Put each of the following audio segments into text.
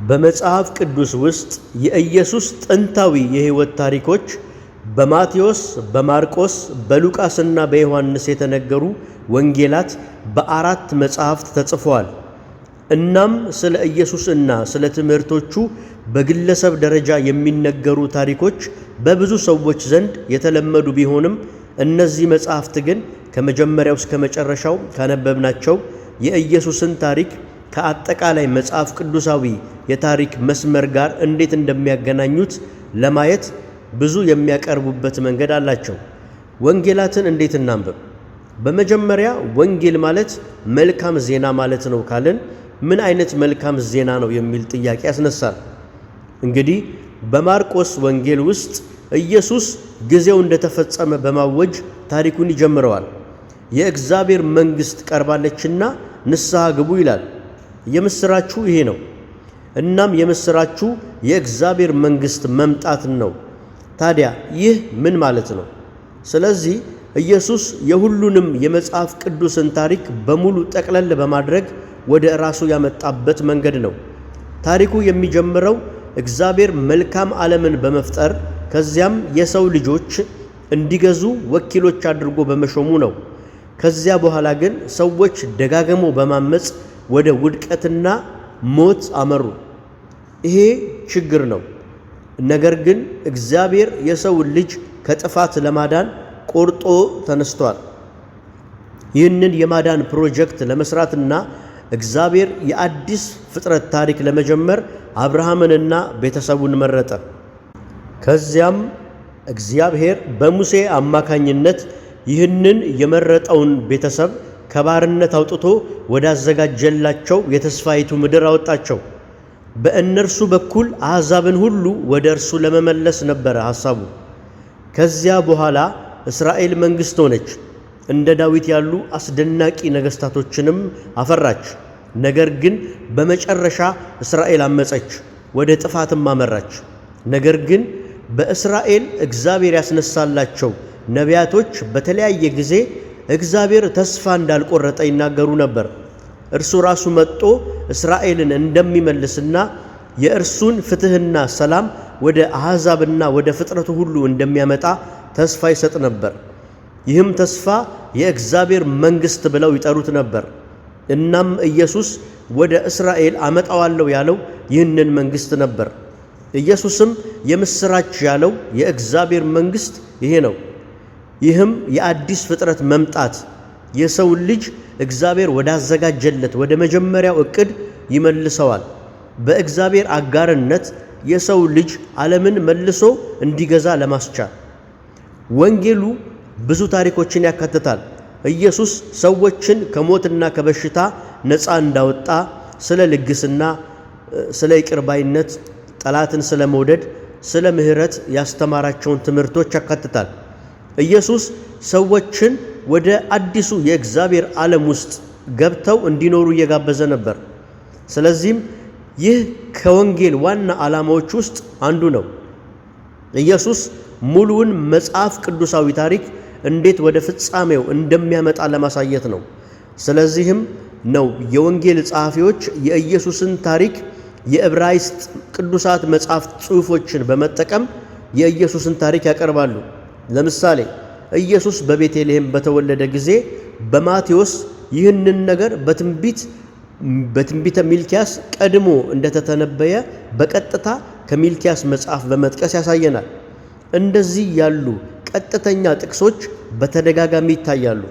በመጽሐፍ ቅዱስ ውስጥ የኢየሱስ ጥንታዊ የሕይወት ታሪኮች በማቴዎስ፣ በማርቆስ፣ በሉቃስና በዮሐንስ የተነገሩ ወንጌላት በአራት መጻሕፍት ተጽፈዋል። እናም ስለ ኢየሱስና ስለ ትምህርቶቹ በግለሰብ ደረጃ የሚነገሩ ታሪኮች በብዙ ሰዎች ዘንድ የተለመዱ ቢሆንም እነዚህ መጻሕፍት ግን ከመጀመሪያው እስከ መጨረሻው ካነበብናቸው የኢየሱስን ታሪክ ከአጠቃላይ መጽሐፍ ቅዱሳዊ የታሪክ መስመር ጋር እንዴት እንደሚያገናኙት ለማየት ብዙ የሚያቀርቡበት መንገድ አላቸው። ወንጌላትን እንዴት እናንብብ? በመጀመሪያ ወንጌል ማለት መልካም ዜና ማለት ነው ካልን ምን አይነት መልካም ዜና ነው የሚል ጥያቄ ያስነሳል። እንግዲህ በማርቆስ ወንጌል ውስጥ ኢየሱስ ጊዜው እንደተፈጸመ በማወጅ ታሪኩን ይጀምረዋል። የእግዚአብሔር መንግሥት ቀርባለችና ንስሐ ግቡ ይላል። የምስራቹ ይሄ ነው። እናም የምስራቹ የእግዚአብሔር መንግሥት መምጣትን ነው። ታዲያ ይህ ምን ማለት ነው? ስለዚህ ኢየሱስ የሁሉንም የመጽሐፍ ቅዱስን ታሪክ በሙሉ ጠቅለል በማድረግ ወደ ራሱ ያመጣበት መንገድ ነው። ታሪኩ የሚጀምረው እግዚአብሔር መልካም ዓለምን በመፍጠር ከዚያም የሰው ልጆች እንዲገዙ ወኪሎች አድርጎ በመሾሙ ነው። ከዚያ በኋላ ግን ሰዎች ደጋግሞ በማመፅ ወደ ውድቀትና ሞት አመሩ። ይሄ ችግር ነው። ነገር ግን እግዚአብሔር የሰው ልጅ ከጥፋት ለማዳን ቆርጦ ተነስቷል። ይህንን የማዳን ፕሮጀክት ለመስራትና እግዚአብሔር የአዲስ ፍጥረት ታሪክ ለመጀመር አብርሃምንና ቤተሰቡን መረጠ። ከዚያም እግዚአብሔር በሙሴ አማካኝነት ይህንን የመረጠውን ቤተሰብ ከባርነት አውጥቶ ወዳዘጋጀላቸው የተስፋይቱ ምድር አወጣቸው። በእነርሱ በኩል አሕዛብን ሁሉ ወደ እርሱ ለመመለስ ነበረ ሐሳቡ። ከዚያ በኋላ እስራኤል መንግሥት ሆነች። እንደ ዳዊት ያሉ አስደናቂ ነገሥታቶችንም አፈራች። ነገር ግን በመጨረሻ እስራኤል አመፀች፣ ወደ ጥፋትም አመራች። ነገር ግን በእስራኤል እግዚአብሔር ያስነሳላቸው ነቢያቶች በተለያየ ጊዜ እግዚአብሔር ተስፋ እንዳልቆረጠ ይናገሩ ነበር። እርሱ ራሱ መጥቶ እስራኤልን እንደሚመልስና የእርሱን ፍትሕና ሰላም ወደ አሕዛብና ወደ ፍጥረቱ ሁሉ እንደሚያመጣ ተስፋ ይሰጥ ነበር። ይህም ተስፋ የእግዚአብሔር መንግሥት ብለው ይጠሩት ነበር። እናም ኢየሱስ ወደ እስራኤል አመጣዋለሁ ያለው ይህንን መንግሥት ነበር። ኢየሱስም የምሥራች ያለው የእግዚአብሔር መንግሥት ይሄ ነው። ይህም የአዲስ ፍጥረት መምጣት የሰው ልጅ እግዚአብሔር ወዳዘጋጀለት ወደ መጀመሪያው ዕቅድ ይመልሰዋል። በእግዚአብሔር አጋርነት የሰው ልጅ ዓለምን መልሶ እንዲገዛ ለማስቻል። ወንጌሉ ብዙ ታሪኮችን ያካትታል። ኢየሱስ ሰዎችን ከሞትና ከበሽታ ነፃ እንዳወጣ፣ ስለ ልግስና፣ ስለ ይቅርባይነት፣ ጠላትን ስለ መውደድ፣ ስለ ምሕረት ያስተማራቸውን ትምህርቶች ያካትታል። ኢየሱስ ሰዎችን ወደ አዲሱ የእግዚአብሔር ዓለም ውስጥ ገብተው እንዲኖሩ እየጋበዘ ነበር። ስለዚህም ይህ ከወንጌል ዋና ዓላማዎች ውስጥ አንዱ ነው። ኢየሱስ ሙሉውን መጽሐፍ ቅዱሳዊ ታሪክ እንዴት ወደ ፍጻሜው እንደሚያመጣ ለማሳየት ነው። ስለዚህም ነው የወንጌል ጸሐፊዎች የኢየሱስን ታሪክ የዕብራይስጥ ቅዱሳት መጽሐፍት ጽሑፎችን በመጠቀም የኢየሱስን ታሪክ ያቀርባሉ። ለምሳሌ ኢየሱስ በቤተልሔም በተወለደ ጊዜ በማቴዎስ ይህንን ነገር በትንቢተ ሚልኪያስ ቀድሞ እንደተተነበየ በቀጥታ ከሚልኪያስ መጽሐፍ በመጥቀስ ያሳየናል። እንደዚህ ያሉ ቀጥተኛ ጥቅሶች በተደጋጋሚ ይታያሉ።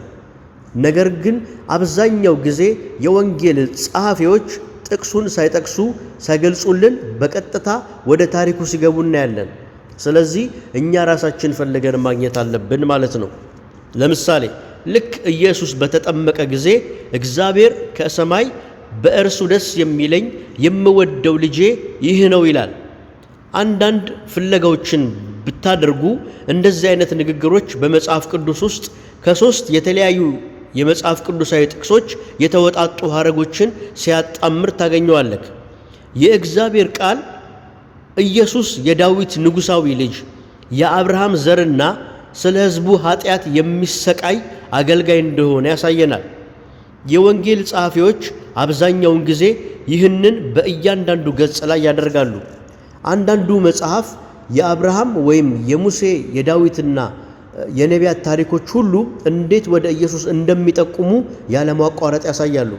ነገር ግን አብዛኛው ጊዜ የወንጌል ጸሐፊዎች ጥቅሱን ሳይጠቅሱ ሳይገልጹልን በቀጥታ ወደ ታሪኩ ሲገቡ እናያለን። ስለዚህ እኛ ራሳችን ፈልገን ማግኘት አለብን ማለት ነው። ለምሳሌ ልክ ኢየሱስ በተጠመቀ ጊዜ እግዚአብሔር ከሰማይ በእርሱ ደስ የሚለኝ የምወደው ልጄ ይህ ነው ይላል። አንዳንድ ፍለጋዎችን ብታደርጉ እንደዚህ አይነት ንግግሮች በመጽሐፍ ቅዱስ ውስጥ ከሶስት የተለያዩ የመጽሐፍ ቅዱሳዊ ጥቅሶች የተወጣጡ ሐረጎችን ሲያጣምር ታገኘዋለህ። የእግዚአብሔር ቃል ኢየሱስ የዳዊት ንጉሣዊ ልጅ የአብርሃም ዘርና ስለ ሕዝቡ ኃጢአት የሚሰቃይ አገልጋይ እንደሆነ ያሳየናል። የወንጌል ጸሐፊዎች አብዛኛውን ጊዜ ይህንን በእያንዳንዱ ገጽ ላይ ያደርጋሉ። አንዳንዱ መጽሐፍ የአብርሃም ወይም የሙሴ የዳዊትና የነቢያት ታሪኮች ሁሉ እንዴት ወደ ኢየሱስ እንደሚጠቁሙ ያለማቋረጥ ያሳያሉ።